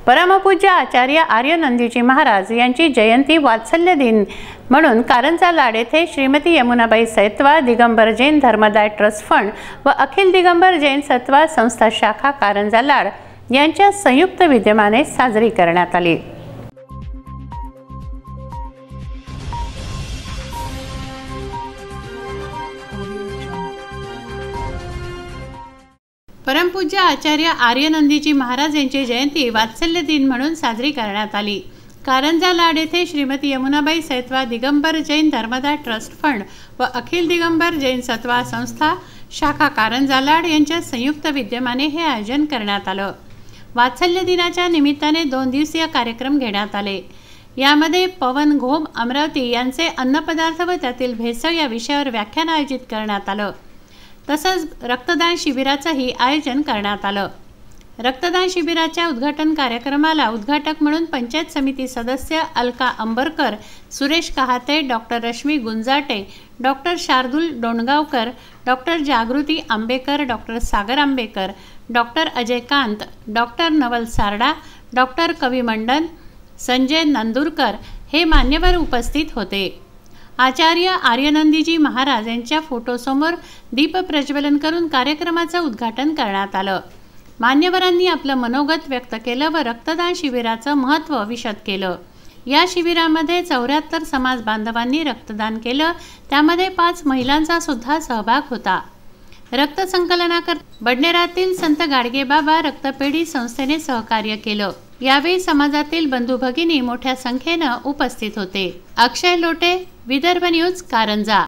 परमपूज्य आचार्य आर्यनंदीजी महाराज यांची जयंती वात्सल्य दिन म्हणून कारंजा लाड येथे श्रीमती यमुनाबाई सैतवा दिगंबर जैन धर्मदाय ट्रस्ट फंड व अखिल दिगंबर जैन सत्वा संस्था शाखा कारंजा लाड यांच्या संयुक्त विद्यमाने साजरी करण्यात आली। परमपूज्य आचार्य आर्यनंदीजी महाराज यांची जयंती वात्सल्य दिन म्हणून साजरी करण्यात आली। कारंजा लाड येथे श्रीमती यमुनाबाई सैतवा दिगंबर जैन धर्मदाय ट्रस्ट फंड व अखिल दिगंबर जैन सत्वा संस्था शाखा कारंजा लाड यांच्या संयुक्त विद्यमाने हे आयोजन करण्यात आलं। वात्सल्य दिनाच्या निमित्ताने 2 दिवसीय कार्यक्रम घेण्यात आले। यामध्ये पवन घोम अमरावती यांचे अन्नपदार्थ व त्यातील भेसळ या विषयावर व्याख्यान आयोजित करण्यात आलं। तसंच रक्तदान शिबिराचंही आयोजन करण्यात आलं। रक्तदान शिबिराच्या उद्घाटन कार्यक्रमाला उद्घाटक म्हणून पंचायत समिती सदस्य Alka Ambarkar, Suresh Kahate, doctor Rashmi Gunjate, doctor Shardul Dongaonkar, doctor Jagruti Ambekar, doctor Sagar Ambekar, doctor Ajay Kant, doctor Naval Sarda, doctor Kavi Mandan, Sanjay Nandurkar हे मान्यवर उपस्थित होते। आचार्य आर्यनंदीजी महाराज यांच्या फोटोसमोर दीप प्रज्वलन करून कार्यक्रमाचं उद्घाटन करण्यात आलं। मान्यवरांनी आपलं मनोगत व्यक्त केलं व रक्तदान शिबिराचं महत्त्व विशद केलं। या शिबिरामध्ये 74 समाज बांधवांनी रक्तदान केलं, त्यामध्ये 5 महिलांचा सुद्धा सहभाग होता। रक्त संकलनाकरता बडनेरातील संत गाडगेबाबा रक्तपेढी संस्थेने सहकार्य केलं। यावेळी समाजातील बंधू भगिनी मोठ्या संख्येनं उपस्थित होते। अक्षय लोटे, विदर्भ न्यूज, कारंजा।